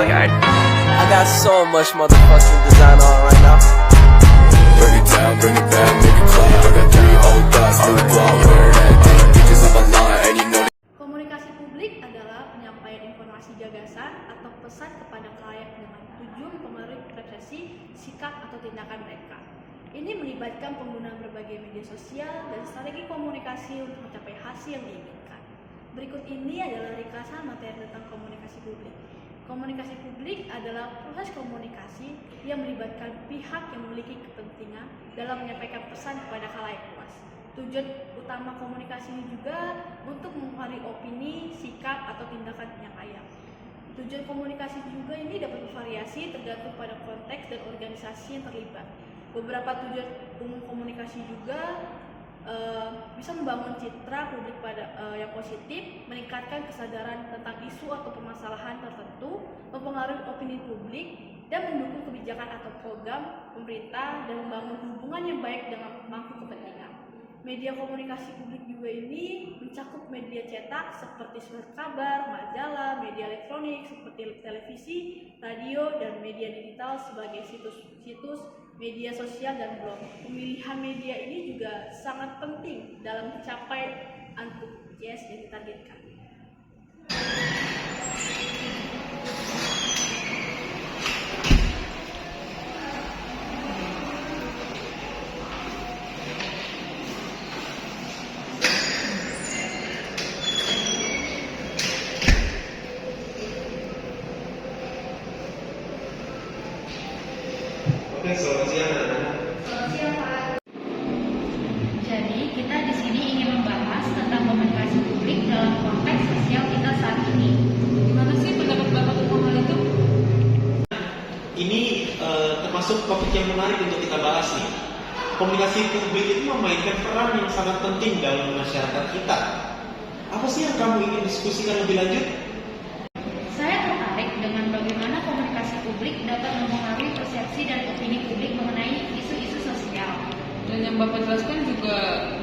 I got so much motherfucking design on right now. Bring it down, bring it back, make it clap. I got 3 old thoughts, new block, where that thing bitches up a line, and you know. Komunikasi publik adalah penyampaian informasi gagasan atau pesan kepada klien dengan tujuan mempengaruhi persepsi, sikap atau tindakan mereka. Ini melibatkan penggunaan berbagai media sosial dan strategi komunikasi untuk mencapai hasil yang diinginkan. Berikut ini adalah ringkasan materi tentang komunikasi publik. Komunikasi publik adalah proses komunikasi yang melibatkan pihak yang memiliki kepentingan dalam menyampaikan pesan kepada khalayak luas. Tujuan utama komunikasi ini juga untuk mempengaruhi opini, sikap, atau tindakan penyampaian. Tujuan komunikasi juga ini dapat bervariasi tergantung pada konteks dan organisasi yang terlibat. Beberapa tujuan umum komunikasi juga bisa membangun citra publik yang positif, meningkatkan kesadaran tentang isu atau permasalahan tertentu, mempengaruhi opini publik, dan mendukung kebijakan atau program pemerintah dan membangun hubungan yang baik dengan pemangku kepentingan. Media komunikasi publik juga ini mencakup media cetak seperti surat kabar, majalah, media elektronik seperti televisi, radio, dan media digital sebagai situs media sosial dan blog. Pemilihan media ini juga sangat penting dalam mencapai antusias yang ditargetkan. Oke, selamat siang anak-anak. Selamat siang, Pak. Jadi, kita di sini ingin membahas tentang komunikasi publik dalam konteks sosial kita saat ini. Gimana sih pendapat Bapak tentang hal itu? Ini termasuk topik yang menarik untuk kita bahas nih. Komunikasi publik itu memainkan peran yang sangat penting dalam masyarakat kita. Apa sih yang kamu ingin diskusikan lebih lanjut? Saya tertarik dengan bagaimana komunikasi publik dapat mempengaruhi persepsi dan opini publik mengenai isu-isu sosial. Dan yang Bapak jelaskan juga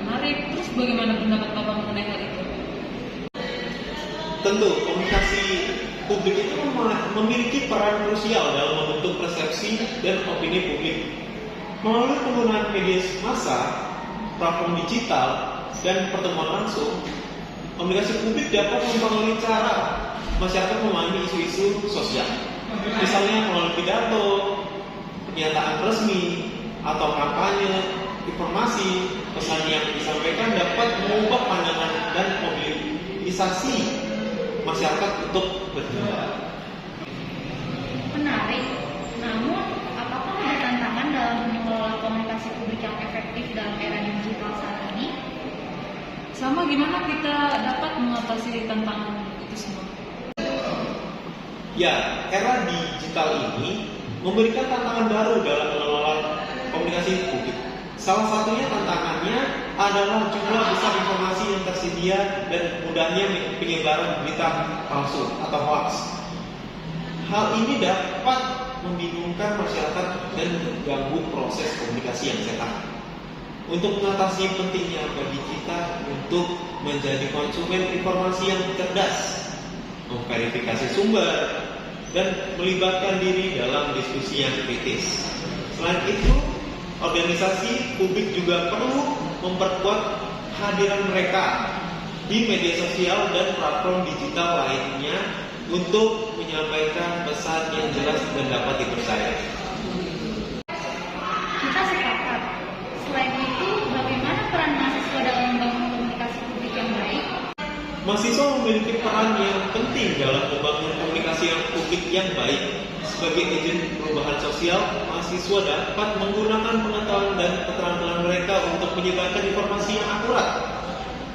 menarik. Terus bagaimana pendapat Bapak mengenai hal itu? Tentu, komunikasi publik itu memiliki peran krusial dalam membentuk persepsi dan opini publik. Melalui penggunaan media massa, platform digital, dan pertemuan langsung, komunikasi publik dapat mempengaruhi cara masyarakat memahami isu-isu sosial. Misalnya melalui pidato, pernyataan resmi, atau kampanye, informasi, pesan yang disampaikan dapat mengubah pandangan dan mobilisasi masyarakat untuk bertindak. Menarik. Namun, apakah ada tantangan dalam mengelola komunikasi publik yang efektif dalam era digital saat ini? Sama gimana kita dapat mengatasi tantangan itu semua? Ya, era digital ini memberikan tantangan baru dalam mengelola komunikasi publik. Salah satunya tantangannya adalah jumlah besar informasi yang tersedia dan mudahnya penyebaran berita palsu atau hoax. Hal ini dapat membingungkan masyarakat dan mengganggu proses komunikasi yang sehat. Untuk mengatasi pentingnya bagi kita untuk menjadi konsumen informasi yang cerdas, memverifikasi sumber, dan melibatkan diri dalam diskusi yang kritis. Selain itu, organisasi publik juga perlu memperkuat kehadiran mereka di media sosial dan platform digital lainnya untuk menyampaikan pesan yang jelas dan dapat dipercaya. Kita sepakat. Selain itu, bagaimana peran mahasiswa dalam membangun komunikasi publik yang baik? Mahasiswa memiliki peran yang penting dalam membangun komunikasi yang publik yang baik. Sebagai agen perubahan sosial, mahasiswa dapat menggunakan pengetahuan dan keterampilan mereka untuk menyebarkan informasi yang akurat,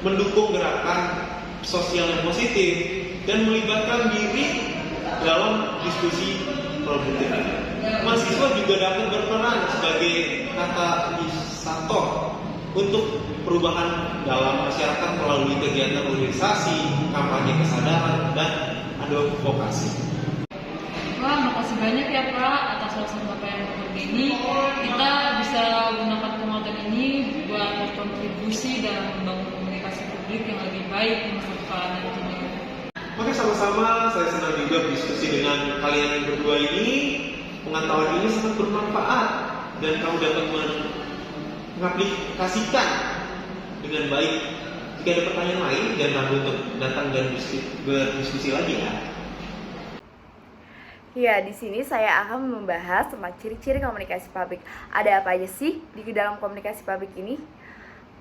mendukung gerakan sosial yang positif, dan melibatkan diri dalam diskusi produktif. Mahasiswa juga dapat berperan sebagai katalisator untuk perubahan dalam masyarakat melalui kegiatan organisasi, kampanye kesadaran, dan advokasi. Wah, makasih banyak ya Pak atas wawasan Bapak yang seperti ini. Kita bisa gunakan penguatan ini buat berkontribusi dalam membangun komunikasi publik yang lebih baik di masa depan nantinya. Maka sama-sama saya senang juga berdiskusi dengan kalian yang berdua ini, pengetahuan ini sangat bermanfaat dan kamu dapat mengaplikasikan dengan baik. Jika ada pertanyaan lain, jangan ragu untuk datang dan berdiskusi lagi ya. Ya, di sini saya akan membahas tentang ciri-ciri komunikasi publik. Ada apa aja sih di dalam komunikasi publik ini?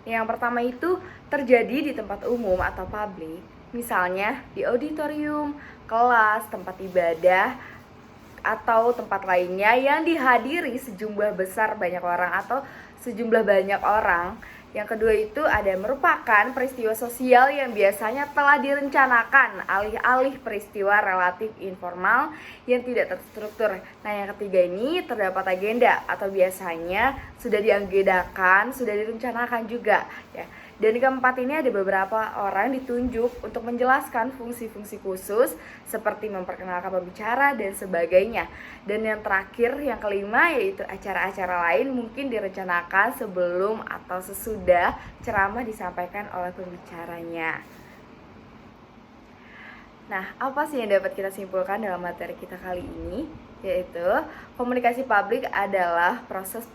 Yang pertama itu terjadi di tempat umum atau publik, misalnya di auditorium, kelas, tempat ibadah, atau tempat lainnya yang dihadiri sejumlah besar banyak orang atau sejumlah banyak orang. Yang kedua itu ada merupakan peristiwa sosial yang biasanya telah direncanakan, alih-alih peristiwa relatif informal yang tidak terstruktur. Nah, yang ketiga ini terdapat agenda atau biasanya sudah diagendakan, sudah direncanakan juga ya. Dan keempat ini ada beberapa orang ditunjuk untuk menjelaskan fungsi-fungsi khusus seperti memperkenalkan pembicara dan sebagainya. Dan yang terakhir, yang kelima, yaitu acara-acara lain mungkin direncanakan sebelum atau sesudah ceramah disampaikan oleh pembicaranya. Nah, apa sih yang dapat kita simpulkan dalam materi kita kali ini? Yaitu komunikasi publik adalah proses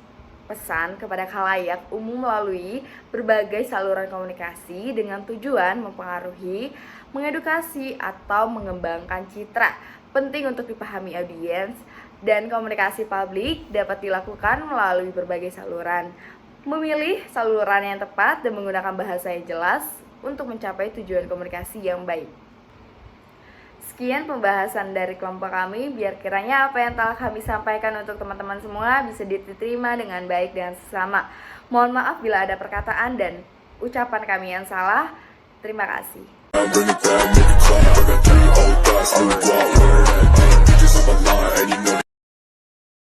pesan kepada khalayak umum melalui berbagai saluran komunikasi dengan tujuan mempengaruhi, mengedukasi, atau mengembangkan citra. Penting untuk dipahami audiens, dan komunikasi publik dapat dilakukan melalui berbagai saluran. Memilih saluran yang tepat dan menggunakan bahasa yang jelas untuk mencapai tujuan komunikasi yang baik. Sekian pembahasan dari kelompok kami, biar kiranya apa yang telah kami sampaikan untuk teman-teman semua bisa diterima dengan baik dan sesama. Mohon maaf bila ada perkataan dan ucapan kami yang salah. Terima kasih.